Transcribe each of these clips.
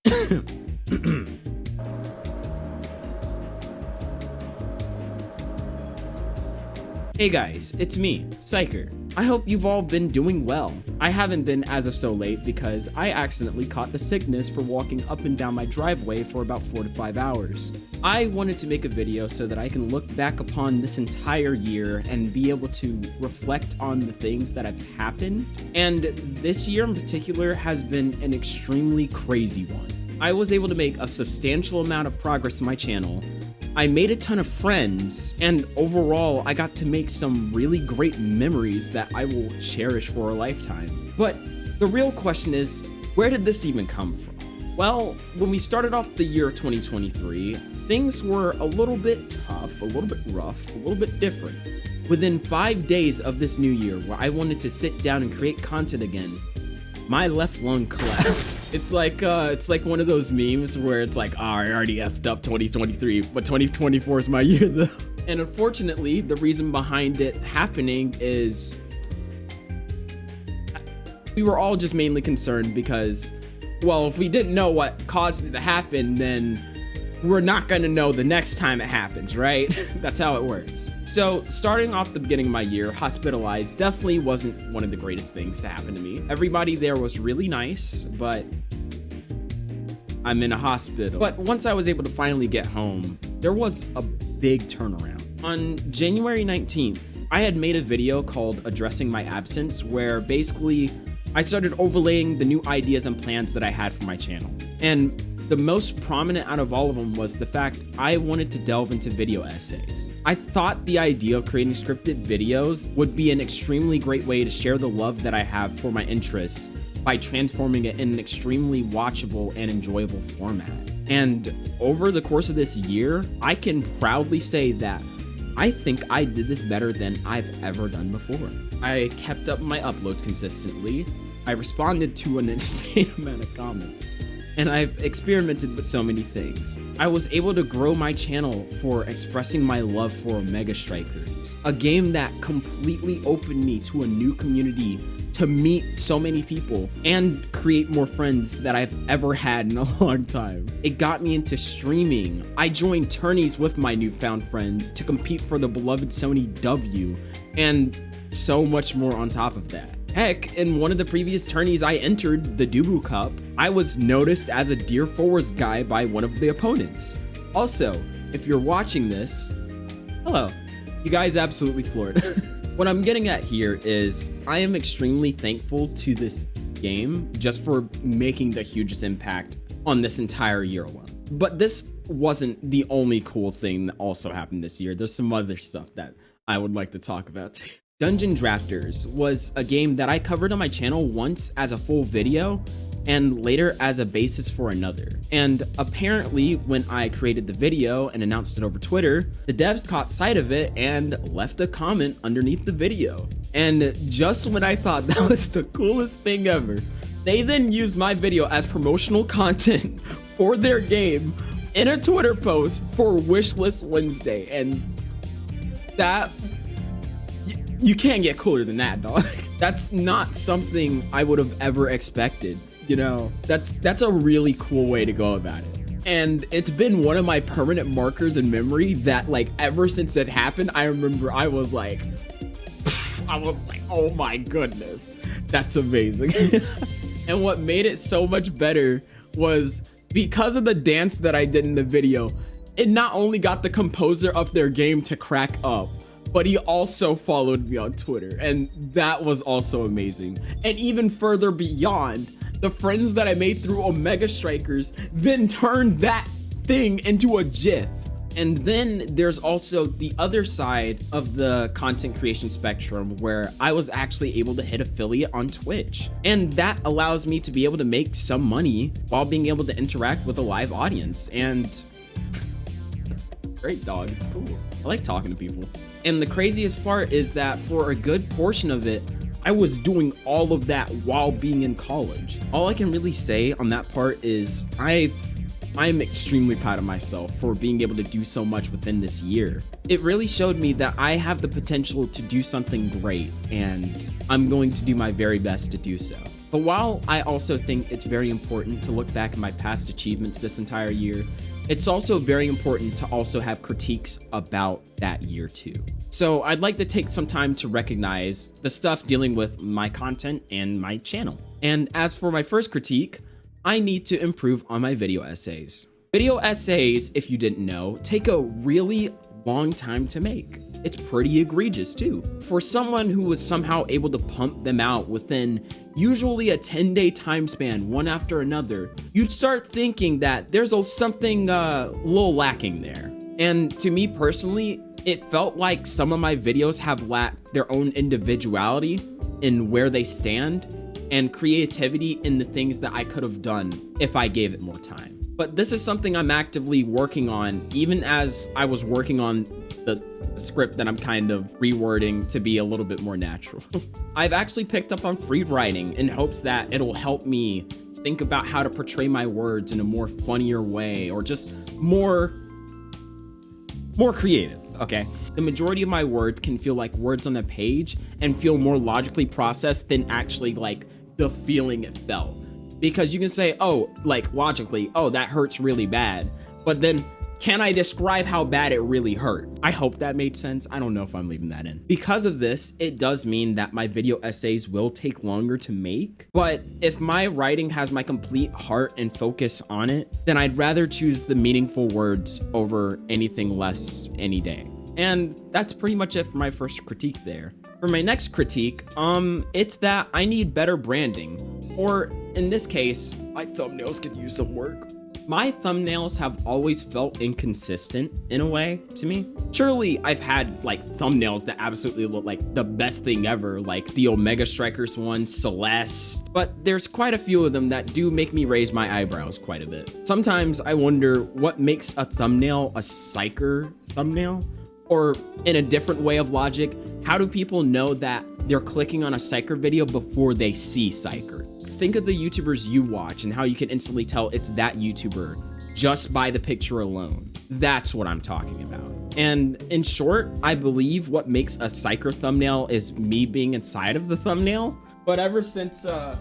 Hey guys, it's me, CyKer. I hope you've all been doing well. I haven't been as of so late because I accidentally caught the sickness for walking up and down my driveway for about 4 to 5 hours. I wanted to make a video so that I can look back upon this entire year and be able to reflect on the things that have happened. And this year in particular has been an extremely crazy one. I was able to make a substantial amount of progress in my channel. I made a ton of friends, and overall, I got to make some really great memories that I will cherish for a lifetime. But the real question is, where did this even come from? Well, when we started off the year 2023, things were a little bit tough, a little bit rough, a little bit different. Within 5 days of this new year, where I wanted to sit down and create content again, my left lung collapsed. It's like one of those memes where it's like, I already effed up 2023, but 2024 is my year though. And unfortunately, the reason behind it happening is we were all just mainly concerned because, well, if we didn't know what caused it to happen, then we're not gonna know the next time it happens, right? That's how it works. So starting off the beginning of my year, hospitalized definitely wasn't one of the greatest things to happen to me. Everybody there was really nice, but I'm in a hospital. But once I was able to finally get home, there was a big turnaround. On January 19th, I had made a video called Addressing My Absence, where basically I started overlaying the new ideas and plans that I had for my channel. And the most prominent out of all of them was the fact I wanted to delve into video essays. I thought the idea of creating scripted videos would be an extremely great way to share the love that I have for my interests by transforming it in an extremely watchable and enjoyable format. And over the course of this year, I can proudly say that I think I did this better than I've ever done before. I kept up my uploads consistently. I responded to an insane amount of comments. And I've experimented with so many things. I was able to grow my channel for expressing my love for Omega Strikers, a game that completely opened me to a new community to meet so many people and create more friends that I've ever had in a long time. It got me into streaming. I joined tourneys with my newfound friends to compete for the beloved Sony W, and so much more on top of that. Heck, in one of the previous tourneys I entered, the Dubu Cup, I was noticed as a Deer Forest guy by one of the opponents. Also, if you're watching this, hello. You guys absolutely floored. What I'm getting at here is I am extremely thankful to this game just for making the hugest impact on this entire year alone. But this wasn't the only cool thing that also happened this year. There's some other stuff that I would like to talk about too. Dungeon Drafters was a game that I covered on my channel once as a full video and later as a basis for another. And apparently when I created the video and announced it over Twitter, the devs caught sight of it and left a comment underneath the video. And just when I thought that was the coolest thing ever, they then used my video as promotional content for their game in a Twitter post for Wishlist Wednesday. And that, you can't get cooler than that, dog. That's not something I would have ever expected. You know, that's a really cool way to go about it. And it's been one of my permanent markers in memory that, like, ever since it happened, I remember I was like, oh my goodness, that's amazing. And what made it so much better was because of the dance that I did in the video, it not only got the composer of their game to crack up, but he also followed me on Twitter, and that was also amazing. And even further beyond, the friends that I made through Omega Strikers then turned that thing into a GIF. And then there's also the other side of the content creation spectrum where I was actually able to hit affiliate on Twitch. And that allows me to be able to make some money while being able to interact with a live audience. And that's great, dog. It's cool. I like talking to people. And the craziest part is that for a good portion of it, I was doing all of that while being in college. All I can really say on that part is I'm extremely proud of myself for being able to do so much within this year. It really showed me that I have the potential to do something great, and I'm going to do my very best to do so. But while I also think it's very important to look back at my past achievements this entire year, it's also very important to also have critiques about that year too. So I'd like to take some time to recognize the stuff dealing with my content and my channel. And as for my first critique, I need to improve on my video essays. Video essays, if you didn't know, take a really long time to make. It's pretty egregious too. For someone who was somehow able to pump them out within usually a 10-day time span, one after another, you'd start thinking that there's something a little lacking there. And to me personally, it felt like some of my videos have lacked their own individuality in where they stand and creativity in the things that I could have done if I gave it more time. But this is something I'm actively working on, even as I was working on the script that I'm kind of rewording to be a little bit more natural. I've actually picked up on free writing in hopes that it'll help me think about how to portray my words in a more funnier way, or just more creative, okay? The majority of my words can feel like words on a page and feel more logically processed than actually like the feeling it felt. Because you can say, oh, like logically, oh, that hurts really bad. But then can I describe how bad it really hurt? I hope that made sense. I don't know if I'm leaving that in. Because of this, it does mean that my video essays will take longer to make. But if my writing has my complete heart and focus on it, then I'd rather choose the meaningful words over anything less any day. And that's pretty much it for my first critique there. For my next critique, it's that I need better branding. Or in this case, my thumbnails could use some work. My thumbnails have always felt inconsistent in a way to me. Surely I've had like thumbnails that absolutely look like the best thing ever, like the Omega Strikers one, Celeste, but there's quite a few of them that do make me raise my eyebrows quite a bit. Sometimes I wonder what makes a thumbnail a CyKer thumbnail? Or in a different way of logic, how do people know that they're clicking on a CyKer video before they see CyKer? Think of the YouTubers you watch and how you can instantly tell it's that YouTuber just by the picture alone. That's what I'm talking about. And in short, I believe what makes a CyKer thumbnail is me being inside of the thumbnail. But ever since a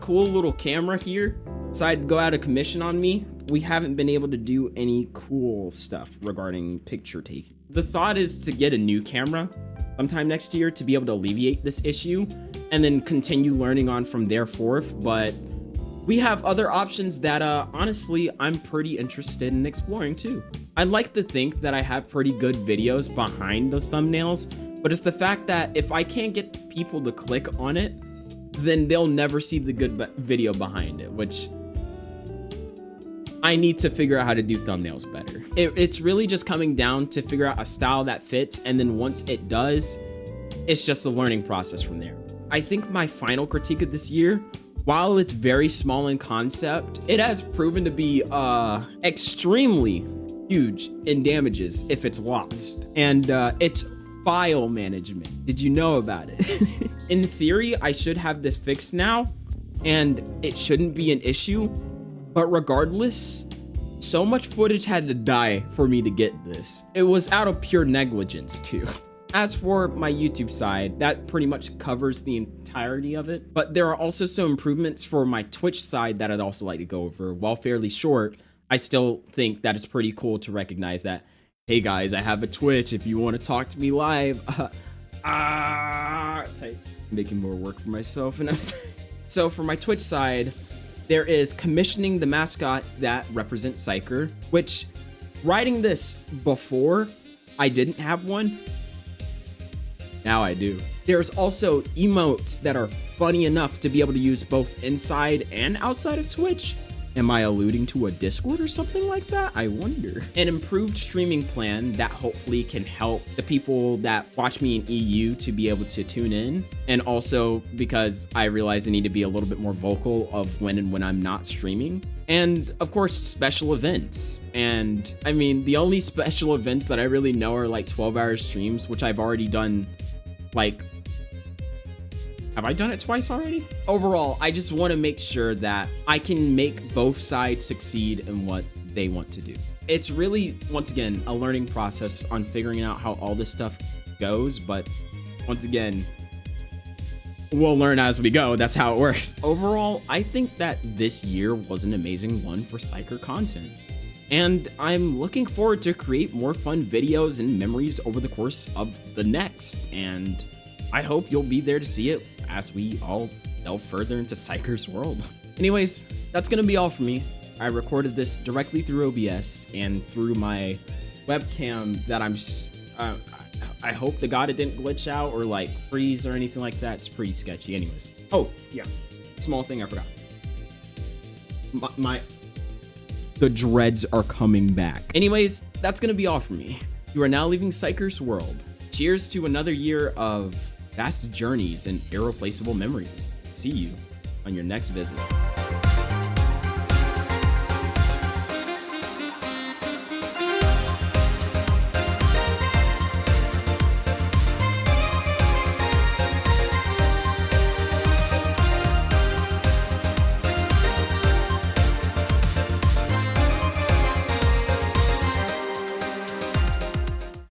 cool little camera here decided to go out of commission on me, we haven't been able to do any cool stuff regarding picture taking. The thought is to get a new camera sometime next year to be able to alleviate this issue and then continue learning on from there forth. But we have other options that honestly, I'm pretty interested in exploring too. I'd like to think that I have pretty good videos behind those thumbnails, but it's the fact that if I can't get people to click on it, then they'll never see the good video behind it, which I need to figure out how to do thumbnails better. It's really just coming down to figure out a style that fits, and then once it does, it's just a learning process from there. I think my final critique of this year, while it's very small in concept, it has proven to be extremely huge in damages if it's lost. And it's file management. Did you know about it? In theory, I should have this fixed now, and it shouldn't be an issue. But regardless, so much footage had to die for me to get this. It was out of pure negligence too. As for my YouTube side, that pretty much covers the entirety of it. But there are also some improvements for my Twitch side that I'd also like to go over. While fairly short, I still think that it's pretty cool to recognize that, hey guys, I have a Twitch if you want to talk to me live. It's like making more work for myself. And so for my Twitch side, there is commissioning the mascot that represents CyKer, which writing this before I didn't have one. Now I do. There's also emotes that are funny enough to be able to use both inside and outside of Twitch. Am I alluding to a Discord or something like that? I wonder. An improved streaming plan that hopefully can help the people that watch me in EU to be able to tune in. And also because I realize I need to be a little bit more vocal of when and when I'm not streaming. And of course, special events. And I mean, the only special events that I really know are like 12-hour streams, which I've already done like, have I done it twice already? Overall, I just want to make sure that I can make both sides succeed in what they want to do. It's really, once again, a learning process on figuring out how all this stuff goes. But once again, we'll learn as we go. That's how it works. Overall, I think that this year was an amazing one for CyKer content. And I'm looking forward to create more fun videos and memories over the course of the next. And I hope you'll be there to see it as we all delve further into CyKer's world. Anyways, that's gonna be all for me. I recorded this directly through OBS and through my webcam that I hope to God it didn't glitch out or like freeze or anything like that. It's pretty sketchy. Anyways. Oh, yeah. Small thing I forgot. The dreads are coming back. Anyways, that's gonna be all for me. You are now leaving CyKer's world. Cheers to another year of vast journeys and irreplaceable memories. See you on your next visit.